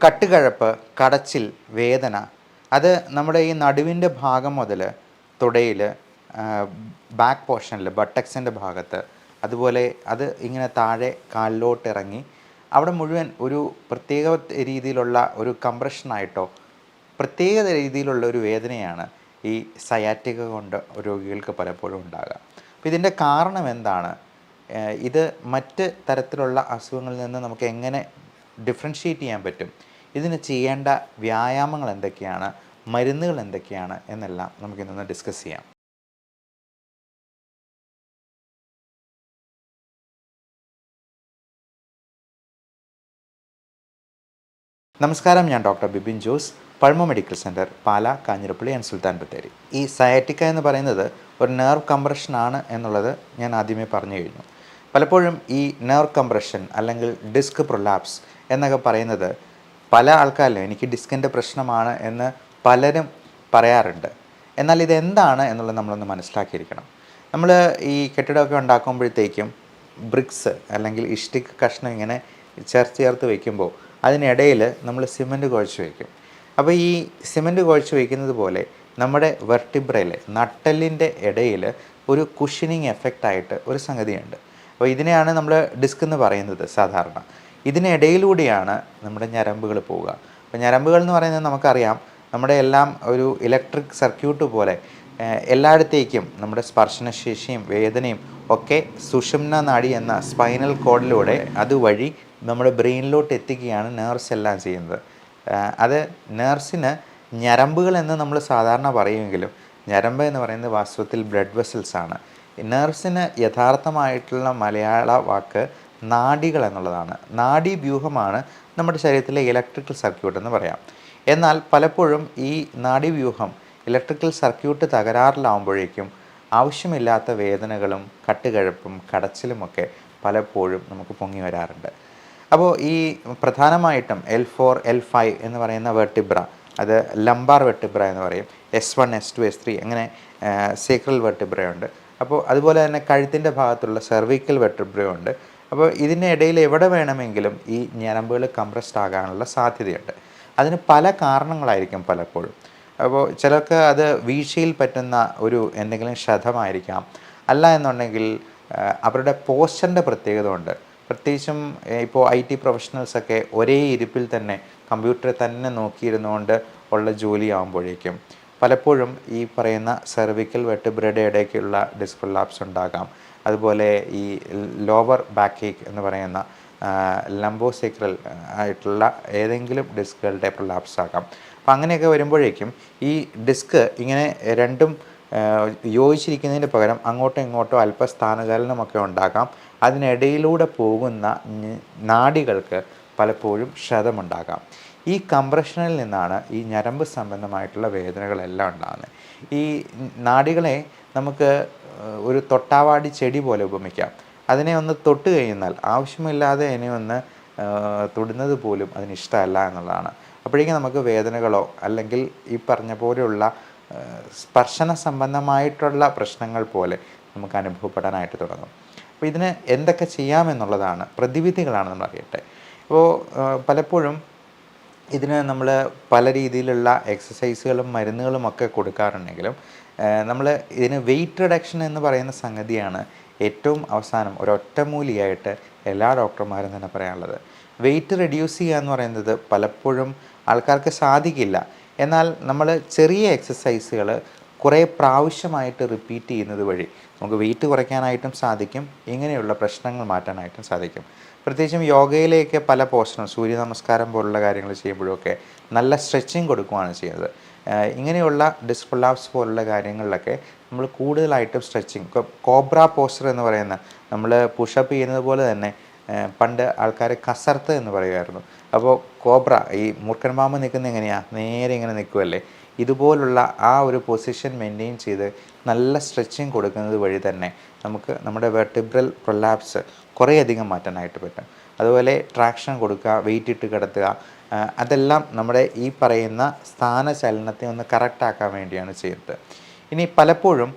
കട്ടുകഴപ്പ്, കടച്ചിൽ, വേദന അത് നമ്മുടെ ഈ നടുവിൻ്റെ ഭാഗം മുതൽ തുടയിൽ, ബാക്ക് പോർഷനിൽ ബട്ടക്സിൻ്റെ ഭാഗത്ത്, അതുപോലെ അത് ഇങ്ങനെ താഴെ കാലിലോട്ട് ഇറങ്ങി അവിടെ മുഴുവൻ ഒരു പ്രത്യേക രീതിയിലുള്ള ഒരു കംപ്രഷനായിട്ടോ പ്രത്യേക രീതിയിലുള്ള ഒരു വേദനയാണ് ഈ സയാറ്റിക കൊണ്ട് രോഗികൾക്ക് പലപ്പോഴും ഉണ്ടാകുക. അപ്പോൾ ഇതിൻ്റെ കാരണം എന്താണ്? ഇത് മറ്റ് തരത്തിലുള്ള അസുഖങ്ങളിൽ നിന്ന് നമുക്ക് എങ്ങനെ ഡിഫറൻഷ്യേറ്റ് ചെയ്യാൻ പറ്റും? ഇതിന് ചെയ്യേണ്ട വ്യായാമങ്ങൾ എന്തൊക്കെയാണ്, മരുന്നുകൾ എന്തൊക്കെയാണ് എന്നെല്ലാം നമുക്കിന്നൊന്ന് ഡിസ്കസ് ചെയ്യാം. നമസ്കാരം, ഞാൻ doctor Bibin Jose, Pulmo medical centre, Pala, Kanjirappally and Sulthan Bathery. ഈ സയാറ്റിക്ക എന്ന് പറയുന്നത് ഒരു നെർവ് കംപ്രഷനാണ് എന്നുള്ളത് ഞാൻ ആദ്യമേ പറഞ്ഞു കഴിഞ്ഞു. പലപ്പോഴും ഈ നെർവ് കംപ്രഷൻ അല്ലെങ്കിൽ ഡിസ്ക് പ്രൊലാപ്സ് എന്നൊക്കെ പറയുന്നത് പല ആൾക്കാരിലും എനിക്ക് ഡിസ്കിൻ്റെ പ്രശ്നമാണ് എന്ന് പലരും പറയാറുണ്ട്. എന്നാൽ ഇതെന്താണ് എന്നുള്ളത് നമ്മളൊന്ന് മനസ്സിലാക്കിയിരിക്കണം. നമ്മൾ ഈ കെട്ടിടമൊക്കെ ഉണ്ടാക്കുമ്പോഴത്തേക്കും ബ്രിക്സ് അല്ലെങ്കിൽ ഇഷ്ടിക് കഷ്ണം ഇങ്ങനെ ചേർത്ത് വയ്ക്കുമ്പോൾ അതിനിടയിൽ നമ്മൾ സിമൻറ്റ് കുഴച്ച് വയ്ക്കും. അപ്പോൾ ഈ സിമൻറ്റ് കുഴച്ച് വയ്ക്കുന്നത് പോലെ നമ്മുടെ വെർട്ടിബ്രയിൽ നട്ടെല്ലിൻ്റെ ഇടയിൽ ഒരു കുഷനിങ് എഫക്റ്റായിട്ട് ഒരു സംഗതിയുണ്ട്. അപ്പോൾ ഇതിനെയാണ് നമ്മൾ ഡിസ്ക് എന്ന് പറയുന്നത് സാധാരണ. ഇതിനിടയിലൂടെയാണ് നമ്മുടെ ഞരമ്പുകൾ പോവുക. അപ്പോൾ ഞരമ്പുകൾ എന്ന് പറയുന്നത് നമുക്കറിയാം, നമ്മുടെ എല്ലാം ഒരു ഇലക്ട്രിക് സർക്യൂട്ട് പോലെ എല്ലായിടത്തേക്കും നമ്മുടെ സ്പർശനശേഷിയും വേദനയും ഒക്കെ സുഷുമ്ന നാഡി എന്ന സ്പൈനൽ കോഡിലൂടെ അതുവഴി നമ്മുടെ ബ്രെയിനിലോട്ട് എത്തിക്കുകയാണ് നേർവ്സ് എല്ലാം ചെയ്യുന്നത്. അത് നേർവ്സിന് ഞരമ്പുകൾ എന്ന് നമ്മൾ സാധാരണ പറയുമെങ്കിലും ഞരമ്പ് എന്ന് പറയുന്നത് വാസ്തവത്തിൽ ബ്ലഡ് വെസൽസ് ആണ്. നേർവ്സിന് യഥാർത്ഥമായിട്ടുള്ള മലയാള വാക്ക് നാഡികൾ എന്നുള്ളതാണ്. നാഡീവ്യൂഹമാണ് നമ്മുടെ ശരീരത്തിലെ ഇലക്ട്രിക്കൽ സർക്യൂട്ട് എന്ന് പറയാം. എന്നാൽ പലപ്പോഴും ഈ നാഡീവ്യൂഹം ഇലക്ട്രിക്കൽ സർക്യൂട്ട് തകരാറിലാവുമ്പോഴേക്കും ആവശ്യമില്ലാത്ത വേദനകളും കട്ടുകഴപ്പും കടച്ചിലുമൊക്കെ പലപ്പോഴും നമുക്ക് പൊങ്ങി വരാറുണ്ട്. അപ്പോൾ ഈ പ്രധാനമായിട്ടും L4, L5 എന്ന് പറയുന്ന വെർട്ടിബ്ര, അത് ലംബാർ വെർട്ടിബ്ര എന്ന് പറയും. S1, S2, S3 അങ്ങനെ സേക്രൽ വെർട്ടിബ്രയുണ്ട്. അപ്പോൾ അതുപോലെ തന്നെ കഴുത്തിൻ്റെ ഭാഗത്തുള്ള സെർവിക്കൽ വെർട്ടിബ്രയുണ്ട്. അപ്പോൾ ഇതിനിടയിൽ എവിടെ വേണമെങ്കിലും ഈ ഞരമ്പുകൾ കംപ്രസ്ഡ് ആകാനുള്ള സാധ്യതയുണ്ട്. അതിന് പല കാരണങ്ങളായിരിക്കും പലപ്പോഴും. അപ്പോൾ ചിലർക്ക് അത് വീഴ്ചയിൽ പറ്റുന്ന ഒരു എന്തെങ്കിലും ക്ഷതമായിരിക്കാം, അല്ല എന്നുണ്ടെങ്കിൽ അവരുടെ പോസ്ചറിൻ്റെ പ്രത്യേകത ഉണ്ട്. പ്രത്യേകിച്ചും ഇപ്പോൾ IT പ്രൊഫഷണൽസൊക്കെ ഒരേ ഇരിപ്പിൽ തന്നെ കമ്പ്യൂട്ടറിൽ തന്നെ നോക്കിയിരുന്നുകൊണ്ട് ഉള്ള ജോലിയാകുമ്പോഴേക്കും പലപ്പോഴും ഈ പറയുന്ന സെർവിക്കൽ വെർട്ടിബ്രയുടെ ഇടയ്ക്കുള്ള ഡിസ്ക് പ്രൊലാപ്സ് ഉണ്ടാകാം. അതുപോലെ ഈ ലോവർ ബാക്ക് ഏക്ക് എന്ന് പറയുന്ന ലംബോസേക്രൽ ആയിട്ടുള്ള ഏതെങ്കിലും ഡിസ്കുകളുടെ പ്രൊലാപ്സ് ആകാം. അപ്പോൾ അങ്ങനെയൊക്കെ വരുമ്പോഴേക്കും ഈ ഡിസ്ക് ഇങ്ങനെ രണ്ടും യോജിച്ചിരിക്കുന്നതിന് പകരം അങ്ങോട്ടോ ഇങ്ങോട്ടോ അല്പസ്ഥാനചലനമൊക്കെ ഉണ്ടാകാം. അതിനിടയിലൂടെ പോകുന്ന നാഡികൾക്ക് പലപ്പോഴും ക്ഷതമുണ്ടാകാം. ഈ കംപ്രഷനിൽ നിന്നാണ് ഈ ഞരമ്പ് സംബന്ധമായിട്ടുള്ള വേദനകളെല്ലാം ഉണ്ടാകുന്നത്. ഈ നാഡികളെ നമുക്ക് ഒരു തൊട്ടാവാടി ചെടി പോലെ ഉപമിക്കാം. അതിനെ ഒന്ന് തൊട്ട് കഴിഞ്ഞാൽ ആവശ്യമില്ലാതെ അതിനെ ഒന്ന് തൊടുന്നത് പോലും അതിനിഷ്ടമല്ല എന്നുള്ളതാണ്. അപ്പോഴേക്കും നമുക്ക് വേദനകളോ അല്ലെങ്കിൽ ഈ പറഞ്ഞ പോലെയുള്ള സ്പർശന സംബന്ധമായിട്ടുള്ള പ്രശ്നങ്ങൾ പോലെ നമുക്ക് അനുഭവപ്പെടാനായിട്ട് തുടങ്ങും. അപ്പോൾ ഇതിന് എന്തൊക്കെ ചെയ്യാമെന്നുള്ളതാണ്, പ്രതിവിധികളാണ് നമ്മൾ അറിയട്ടെ. അപ്പോൾ പലപ്പോഴും ഇതിന് നമ്മൾ പല രീതിയിലുള്ള എക്സസൈസുകളും മരുന്നുകളും ഒക്കെ കൊടുക്കാറുണ്ടെങ്കിലും നമ്മൾ ഇതിന് വെയിറ്റ് റിഡക്ഷൻ എന്ന് പറയുന്ന സംഗതിയാണ് ഏറ്റവും അവസാനം ഒരൊറ്റമൂലിയായിട്ട് എല്ലാ ഡോക്ടർമാരും തന്നെ പറയാനുള്ളത്. വെയിറ്റ് റെഡ്യൂസ് ചെയ്യുക എന്ന് പറയുന്നത് പലപ്പോഴും ആൾക്കാർക്ക് സാധിക്കില്ല. എന്നാൽ നമ്മൾ ചെറിയ എക്സസൈസുകൾ കുറേ പ്രാവശ്യമായിട്ട് റിപ്പീറ്റ് ചെയ്യുന്നത് വഴി നമുക്ക് വെയിറ്റ് കുറയ്ക്കാനായിട്ടും സാധിക്കും, ഇങ്ങനെയുള്ള പ്രശ്നങ്ങൾ മാറ്റാനായിട്ടും സാധിക്കും. പ്രത്യേകിച്ചും യോഗയിലേക്ക് പല പോസ്റ്റുകളും സൂര്യ നമസ്കാരം പോലുള്ള കാര്യങ്ങൾ ചെയ്യുമ്പോഴൊക്കെ നല്ല സ്ട്രെച്ചിങ് കൊടുക്കുകയാണ് ചെയ്യുന്നത്. ഇങ്ങനെയുള്ള ഡിസ്ക് പ്രൊലാപ്സ് പോലുള്ള കാര്യങ്ങളിലൊക്കെ നമ്മൾ കൂടുതലായിട്ടും സ്ട്രെച്ചിങ്, കോബ്ര പോസ്റ്റർ എന്ന് പറയുന്ന നമ്മൾ പുഷപ്പ് ചെയ്യുന്നത് പോലെ തന്നെ പണ്ട് ആൾക്കാർ കസർത്ത് എന്ന് പറയുമായിരുന്നു. അപ്പോൾ കോബ്ര ഈ മൂർഖൻ പാമ്പ് നിൽക്കുന്നത് എങ്ങനെയാണ്, നേരെ ഇങ്ങനെ നിൽക്കുമല്ലേ, ഇതുപോലുള്ള ആ ഒരു പൊസിഷൻ മെയിൻറ്റെയിൻ ചെയ്ത് നല്ല സ്ട്രെച്ചിങ് കൊടുക്കുന്നത് വഴി തന്നെ നമുക്ക് നമ്മുടെ വെർട്ടിബ്രൽ പ്രൊലാപ്സ് കുറേയധികം മാറ്റാനായിട്ട് പറ്റും. അതുപോലെ ട്രാക്ഷൻ കൊടുക്കുക, വെയിറ്റ് ഇട്ട് കിടത്തുക, അതെല്ലാം നമ്മുടെ ഈ പറയുന്ന സ്ഥാനചലനത്തെ ഒന്ന് കറക്റ്റാക്കാൻ വേണ്ടിയാണ് ചെയ്യുന്നത്. ഇനി പലപ്പോഴും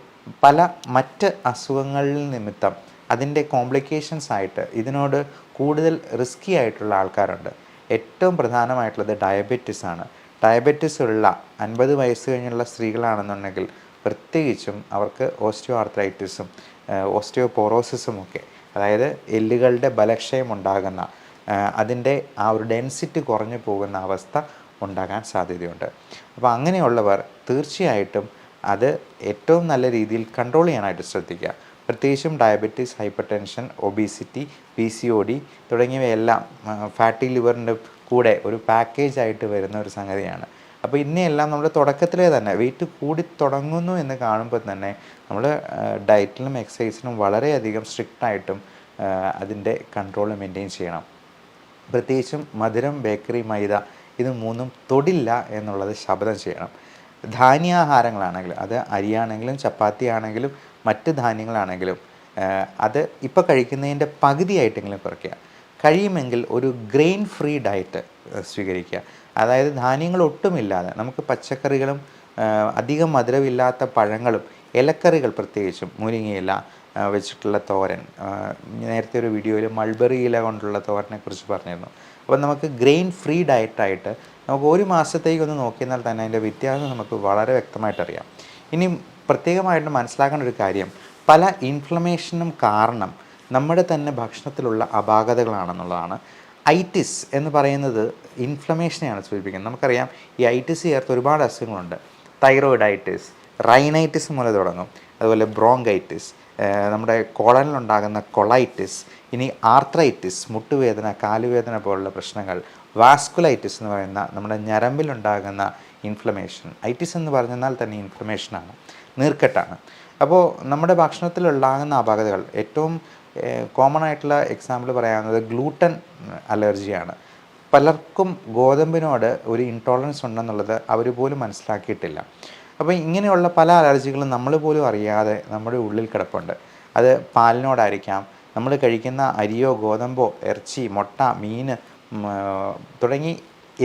പല മറ്റ് അസുഖങ്ങളിൽ നിമിത്തം അതിൻ്റെ കോംപ്ലിക്കേഷൻസ് ആയിട്ട് ഇതിനോട് കൂടുതൽ റിസ്കി ആയിട്ടുള്ള ആൾക്കാരുണ്ട്. ഏറ്റവും പ്രധാനമായിട്ടുള്ളത് ഡയബറ്റിസ് ആണ്. ഡയബറ്റിസ് ഉള്ള 50 വയസ്സ് കഴിഞ്ഞുള്ള സ്ത്രീകളാണെന്നുണ്ടെങ്കിൽ പ്രത്യേകിച്ചും അവർക്ക് ഓസ്റ്റിയോ ആർത്രൈറ്റിസും ഓസ്റ്റിയോപോറോസിസും ഒക്കെ, അതായത് എല്ലുകളുടെ ബലക്ഷയം ഉണ്ടാകുന്ന, അതിൻ്റെ ആ ഒരു ഡെൻസിറ്റി കുറഞ്ഞു പോകുന്ന അവസ്ഥ ഉണ്ടാകാൻ സാധ്യതയുണ്ട്. അപ്പോൾ അങ്ങനെയുള്ളവർ തീർച്ചയായിട്ടും അത് ഏറ്റവും നല്ല രീതിയിൽ കൺട്രോൾ ചെയ്യാനായിട്ട് ശ്രദ്ധിക്കുക. പ്രത്യേകിച്ചും diabetes, hyper tension, obesity, PCOD തുടങ്ങിയവയെല്ലാം ഫാറ്റി ലിവറിൻ്റെ കൂടെ ഒരു പാക്കേജായിട്ട് വരുന്ന ഒരു സംഗതിയാണ്. അപ്പോൾ ഇന്നെയെല്ലാം നമ്മൾ തുടക്കത്തിലേ തന്നെ വെയിറ്റ് കൂടി തുടങ്ങുന്നു എന്ന് കാണുമ്പോൾ തന്നെ നമ്മൾ ഡയറ്റിലും എക്സസൈസിനും വളരെയധികം സ്ട്രിക്റ്റായിട്ടും അതിൻ്റെ കൺട്രോൾ മെയിൻറ്റെയിൻ ചെയ്യണം. പ്രത്യേകിച്ചും മധുരം, ബേക്കറി, മൈദ ഇത് മൂന്നും തൊടില്ല എന്നുള്ളത് ശപഥം ചെയ്യണം. ധാന്യാഹാരങ്ങളാണെങ്കിലും, അത് അരിയാണെങ്കിലും ചപ്പാത്തി ആണെങ്കിലും മറ്റ് ധാന്യങ്ങളാണെങ്കിലും, അത് ഇപ്പോൾ കഴിക്കുന്നതിൻ്റെ പകുതിയായിട്ടെങ്കിലും കുറയ്ക്കുക. കഴിയുമെങ്കിൽ ഒരു ഗ്രെയിൻ ഫ്രീ ഡയറ്റ് സ്വീകരിക്കുക. അതായത് ധാന്യങ്ങൾ ഒട്ടുമില്ലാതെ നമുക്ക് പച്ചക്കറികളും അധികം മധുരമില്ലാത്ത പഴങ്ങളും ഇലക്കറികൾ, പ്രത്യേകിച്ചും മുരിങ്ങയില വെച്ചിട്ടുള്ള തോരൻ, നേരത്തെ ഒരു വീഡിയോയിൽ മൾബറി ഇല കൊണ്ടുള്ള തോരനെ കുറിച്ച് പറഞ്ഞിരുന്നു. അപ്പോൾ നമുക്ക് ഗ്രെയിൻ ഫ്രീ ഡയറ്റായിട്ട് നമുക്ക് ഒരു മാസത്തേക്കൊന്ന് നോക്കിയാൽ തന്നെ അതിൻ്റെ വ്യത്യാസം നമുക്ക് വളരെ വ്യക്തമായിട്ട് അറിയാം. ഇനി പ്രത്യേകമായിട്ട് മനസ്സിലാക്കേണ്ട ഒരു കാര്യം, പല ഇൻഫ്ലമേഷനും കാരണം നമ്മുടെ തന്നെ ഭക്ഷണത്തിലുള്ള അപാകതകളാണെന്നുള്ളതാണ്. ഐറ്റിസ് എന്ന് പറയുന്നത് ഇൻഫ്ലമേഷനെയാണ് സൂചിപ്പിക്കുന്നത്. നമുക്കറിയാം ഈ ഐറ്റിസ് ചേർത്ത് ഒരുപാട് അസുഖങ്ങളുണ്ട്. തൈറോയിഡൈറ്റിസ്, റൈനൈറ്റിസ് മൂലം തുടങ്ങും, അതുപോലെ ബ്രോങ്കൈറ്റിസ്, നമ്മുടെ കോളനിലുണ്ടാകുന്ന കൊളൈറ്റിസ്, ഇനി ആർത്രൈറ്റിസ്, മുട്ടുവേദന, കാലുവേദന പോലുള്ള പ്രശ്നങ്ങൾ, വാസ്കുലൈറ്റിസ് എന്ന് പറയുന്ന നമ്മുടെ ഞരമ്പിലുണ്ടാകുന്ന ഇൻഫ്ലമേഷൻ. ഐറ്റിസ് എന്ന് പറഞ്ഞാൽ തന്നെ ഇൻഫ്ലമേഷനാണ്, നീർക്കെട്ടാണ്. അപ്പോൾ നമ്മുടെ ഭക്ഷണത്തിലുണ്ടാകുന്ന അപാകതകൾ, ഏറ്റവും കോമൺ ആയിട്ടുള്ള എക്സാമ്പിൾ പറയാവുന്നത് ഗ്ലൂട്ടൻ അലർജിയാണ്. പലർക്കും ഗോതമ്പിനോട് ഒരു ഇൻടോളറൻസ് ഉണ്ടെന്നുള്ളത് അവർ പോലും മനസ്സിലാക്കിയിട്ടില്ല. അപ്പോൾ ഇങ്ങനെയുള്ള പല അലർജികളും നമ്മൾ പോലും അറിയാതെ നമ്മുടെ ഉള്ളിൽ കിടപ്പുണ്ട്. അത് പാലിനോടായിരിക്കാം, നമ്മൾ കഴിക്കുന്ന അരിയോ ഗോതമ്പോ, ഇറച്ചി, മുട്ട, മീൻ തുടങ്ങി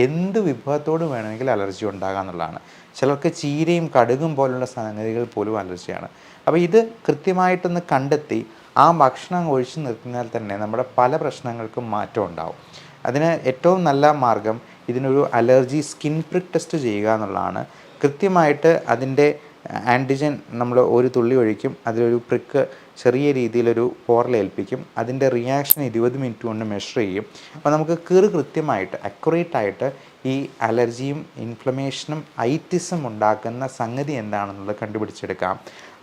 എന്ത് വിഭവത്തോട് വേണമെങ്കിൽ അലർജി ഉണ്ടാകാമെന്നുള്ളതാണ്. ചിലർക്ക് ചീരയും കടുകും പോലുള്ള സംഗതികൾ പോലും അലർജിയാണ്. അപ്പോൾ ഇത് കൃത്യമായിട്ടൊന്ന് കണ്ടെത്തി ആ ഭക്ഷണം ഒഴിച്ചു നിർത്തിയാൽ തന്നെ നമ്മുടെ പല പ്രശ്നങ്ങൾക്കും മാറ്റം ഉണ്ടാവും. അതിന് ഏറ്റവും നല്ല മാർഗം ഇതിനൊരു അലർജി സ്കിൻ പ്രിക്ക് ടെസ്റ്റ് ചെയ്യുക എന്നുള്ളതാണ്. കൃത്യമായിട്ട് അതിൻ്റെ ആൻറ്റിജൻ നമ്മൾ ഒരു തുള്ളി ഒഴിക്കും, അതിലൊരു പ്രിക്ക് ചെറിയ രീതിയിലൊരു പോറലേൽപ്പിക്കും, അതിൻ്റെ റിയാക്ഷൻ 20 മിനിറ്റ് കൊണ്ട് മെഷർ ചെയ്യും. അപ്പോൾ നമുക്ക് കൃത്യമായിട്ട് അക്യുറേറ്റായിട്ട് ഈ അലർജിയും ഇൻഫ്ലമേഷനും ഐറ്റിസും ഉണ്ടാക്കുന്ന സംഗതി എന്താണെന്നുള്ളത് കണ്ടുപിടിച്ചെടുക്കാം.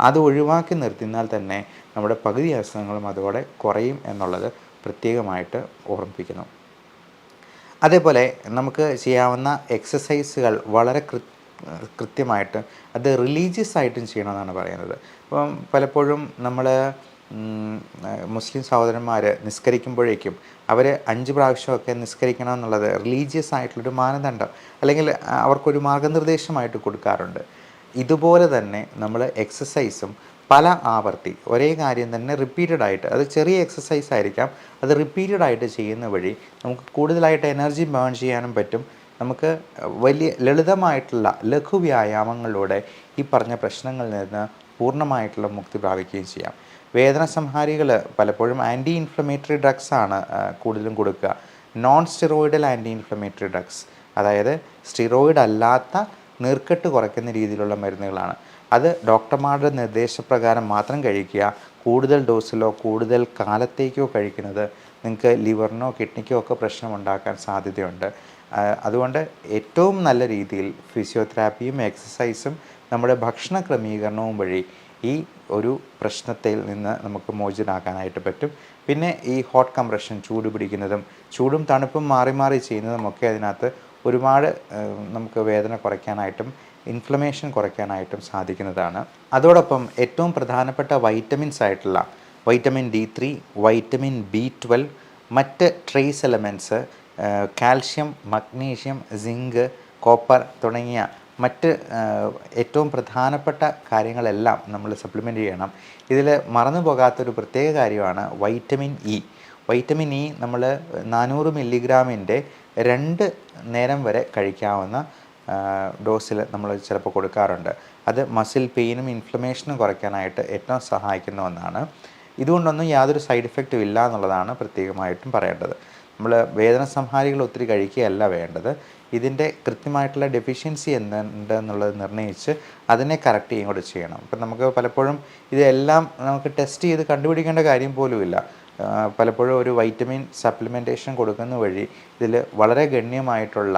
അത് ഒഴിവാക്കി നിർത്തിയാൽ തന്നെ നമ്മുടെ പകുതി അസുഖങ്ങളും അതോടെ കുറയും എന്നുള്ളത് പ്രത്യേകമായിട്ട് ഓർമ്മിപ്പിക്കുന്നു. അതേപോലെ നമുക്ക് ചെയ്യാവുന്ന എക്സസൈസുകൾ വളരെ കൃത്യമായിട്ട് അത് റിലീജിയസ് ആയിട്ടും ചെയ്യണമെന്നാണ് പറയുന്നത്. അപ്പം പലപ്പോഴും നമ്മൾ മുസ്ലിം സഹോദരന്മാർ നിസ്കരിക്കുമ്പോഴേക്കും അവർ 5 പ്രാവശ്യമൊക്കെ നിസ്കരിക്കണം എന്നുള്ളത് റിലീജിയസ് ആയിട്ടുള്ളൊരു മാനദണ്ഡം അല്ലെങ്കിൽ അവർക്കൊരു മാർഗനിർദ്ദേശമായിട്ട് കൊടുക്കാറുണ്ട്. ഇതുപോലെ തന്നെ നമ്മൾ എക്സസൈസും പല ആവർത്തി ഒരേ കാര്യം തന്നെ റിപ്പീറ്റഡ് ആയിട്ട്, അത് ചെറിയ എക്സസൈസ് ആയിരിക്കാം, അത് റിപ്പീറ്റഡ് ആയിട്ട് ചെയ്യുന്ന വഴി നമുക്ക് കൂടുതലായിട്ട് എനർജി ബേൺ ചെയ്യാനും പറ്റും. നമുക്ക് വലിയ ലളിതമായിട്ടുള്ള ലഘു വ്യായാമങ്ങളിലൂടെ ഈ പറഞ്ഞ പ്രശ്നങ്ങളിൽ നിന്ന് പൂർണ്ണമായിട്ടുള്ള മുക്തി പ്രാപിക്കുകയും ചെയ്യാം. വേദന സംഹാരികൾ പലപ്പോഴും ആൻറ്റി ഇൻഫ്ലമേറ്ററി ഡ്രഗ്സാണ് കൂടുതലും കൊടുക്കുക. Non steroidal anti inflammatory drugs, അതായത് സ്റ്റിറോയിഡ് അല്ലാത്ത നീർക്കെട്ട് കുറയ്ക്കുന്ന രീതിയിലുള്ള മരുന്നുകളാണ്. അത് ഡോക്ടർമാരുടെ നിർദ്ദേശപ്രകാരം മാത്രം കഴിക്കുക. കൂടുതൽ ഡോസിലോ കൂടുതൽ കാലത്തേക്കോ കഴിക്കുന്നത് നിങ്ങൾക്ക് ലിവറിനോ കിഡ്നിക്കോ ഒക്കെ പ്രശ്നമുണ്ടാക്കാൻ സാധ്യതയുണ്ട്. അതുകൊണ്ട് ഏറ്റവും നല്ല രീതിയിൽ ഫിസിയോതെറാപ്പിയും എക്സസൈസും നമ്മുടെ ഭക്ഷണ ക്രമീകരണവും വഴി ഈ ഒരു പ്രശ്നത്തിൽ നിന്ന് നമുക്ക് മോചിതനാക്കാനായിട്ട് പറ്റും. പിന്നെ ഈ ഹോട്ട് കംപ്രഷൻ, ചൂട് പിടിക്കുന്നതും ചൂടും തണുപ്പും മാറി മാറി ചെയ്യുന്നതുമൊക്കെ അതിനകത്ത് ഒരുപാട് നമുക്ക് വേദന കുറയ്ക്കാനായിട്ടും ഇൻഫ്ലമേഷൻ കുറയ്ക്കാനായിട്ടും സാധിക്കുന്നതാണ്. അതോടൊപ്പം ഏറ്റവും പ്രധാനപ്പെട്ട വൈറ്റമിൻസ് ആയിട്ടുള്ള വൈറ്റമിൻ D3, വൈറ്റമിൻ B12, മറ്റ് trace elements, calcium, magnesium, zinc, copper തുടങ്ങിയ മറ്റ് ഏറ്റവും പ്രധാനപ്പെട്ട കാര്യങ്ങളെല്ലാം നമ്മൾ സപ്ലിമെൻ്റ് ചെയ്യണം. ഇതിൽ മറന്നു പോകാത്തൊരു പ്രത്യേക കാര്യമാണ് വൈറ്റമിൻ ഇ. വൈറ്റമിൻ ഇ നമ്മൾ 400 മില്ലിഗ്രാമിൻ്റെ 2 നേരം വരെ കഴിക്കാവുന്ന ഡോസിൽ നമ്മൾ ചിലപ്പോൾ കൊടുക്കാറുണ്ട്. അത് മസിൽ പെയിനും ഇൻഫ്ലമേഷനും കുറയ്ക്കാനായിട്ട് ഏറ്റവും സഹായിക്കുന്ന ഒന്നാണ്. ഇതുകൊണ്ടൊന്നും യാതൊരു സൈഡ് ഇഫക്റ്റും ഇല്ല എന്നുള്ളതാണ് പ്രത്യേകമായിട്ടും പറയേണ്ടത്. നമ്മൾ വേദന സംഹാരികൾ ഒത്തിരി കഴിക്കുകയല്ല വേണ്ടത്. ഇതിൻ്റെ കൃത്യമായിട്ടുള്ള ഡെഫിഷ്യൻസി എന്തുണ്ടെന്നുള്ളത് നിർണ്ണയിച്ച് അതിനെ കറക്റ്റ് ചെയ്യുകയും കൂടെ ചെയ്യണം. ഇപ്പം നമുക്ക് പലപ്പോഴും ഇതെല്ലാം നമുക്ക് ടെസ്റ്റ് ചെയ്ത് കണ്ടുപിടിക്കേണ്ട കാര്യം പോലുമില്ല. പലപ്പോഴും ഒരു വൈറ്റമിൻ സപ്ലിമെൻറ്റേഷൻ കൊടുക്കുന്ന വഴി ഇതിൽ വളരെ ഗണ്യമായിട്ടുള്ള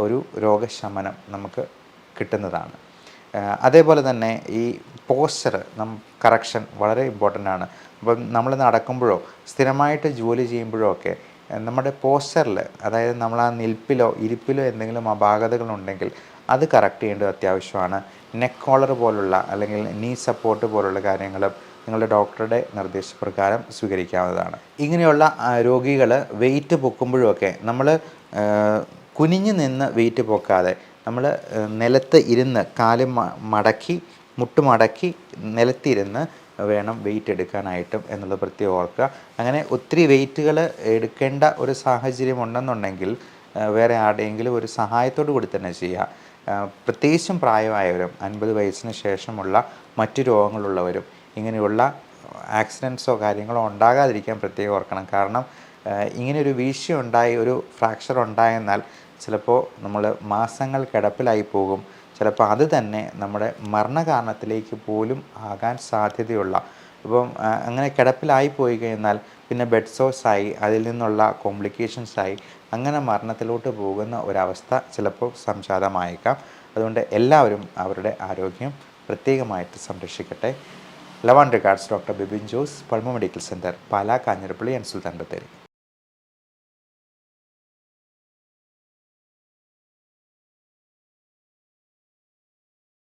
ഒരു രോഗശമനം നമുക്ക് കിട്ടുന്നതാണ്. അതേപോലെ തന്നെ ഈ പോസ്ചർ കറക്ഷൻ വളരെ ഇമ്പോർട്ടൻ്റ് ആണ്. അപ്പം നമ്മൾ നടക്കുമ്പോഴോ സ്ഥിരമായിട്ട് ജോലി ചെയ്യുമ്പോഴോ ഒക്കെ നമ്മുടെ പോസ്ചറിൽ, അതായത് നമ്മൾ ആ നിൽപ്പിലോ ഇരിപ്പിലോ എന്തെങ്കിലും അപാകതകളുണ്ടെങ്കിൽ അത് കറക്റ്റ് ചെയ്യേണ്ടത് അത്യാവശ്യമാണ്. നെക്ക് കോളർ പോലുള്ള അല്ലെങ്കിൽ നീ സപ്പോർട്ട് പോലുള്ള കാര്യങ്ങളും നിങ്ങളുടെ ഡോക്ടറുടെ നിർദ്ദേശപ്രകാരം സ്വീകരിക്കാവുന്നതാണ്. ഇങ്ങനെയുള്ള രോഗികൾ വെയിറ്റ് പൊക്കുമ്പോഴുമൊക്കെ നമ്മൾ കുനിഞ്ഞു നിന്ന് വെയിറ്റ് പൊക്കാതെ നമ്മൾ നിലത്ത് ഇരുന്ന് കാല് മടക്കി മുട്ടുമടക്കി നിലത്തിരുന്ന് വേണം വെയിറ്റ് എടുക്കാനായിട്ടും എന്നുള്ളത് പ്രത്യേകം ഓർക്കുക. അങ്ങനെ ഒത്തിരി വെയിറ്റുകൾ എടുക്കേണ്ട ഒരു സാഹചര്യം ഉണ്ടെന്നുണ്ടെങ്കിൽ വേറെ ആരുടെയെങ്കിലും ഒരു സഹായത്തോടു കൂടി തന്നെ ചെയ്യുക. പ്രത്യേകിച്ചും പ്രായമായവരും 50 വയസ്സിന് ശേഷമുള്ള മറ്റു രോഗങ്ങളുള്ളവരും ഇങ്ങനെയുള്ള ആക്സിഡൻസോ കാര്യങ്ങളോ ഉണ്ടാകാതിരിക്കാൻ പ്രത്യേകം ഓർക്കണം. കാരണം ഇങ്ങനെയൊരു വീഴ്ച ഉണ്ടായി ഒരു ഫ്രാക്ചർ ഉണ്ടായെന്നാൽ ചിലപ്പോൾ നമ്മൾ മാസങ്ങൾ കിടപ്പിലായി പോകും. ചിലപ്പോൾ അത് തന്നെ നമ്മുടെ മരണകാരണത്തിലേക്ക് പോലും ആകാൻ സാധ്യതയുള്ള, ഇപ്പം അങ്ങനെ കിടപ്പിലായി പോയി കഴിഞ്ഞാൽ പിന്നെ ബെഡ് സോഴ്സായി അതിൽ നിന്നുള്ള കോംപ്ലിക്കേഷൻസായി അങ്ങനെ മരണത്തിലോട്ട് പോകുന്ന ഒരവസ്ഥ ചിലപ്പോൾ സംജാതമായേക്കാം. അതുകൊണ്ട് എല്ലാവരും അവരുടെ ആരോഗ്യം പ്രത്യേകമായിട്ട് സംരക്ഷിക്കട്ടെ. Love and regards, doctor Bibin Jose, Pulmo medical centre, Pala, Kanjirappally and Sulthan Bathery.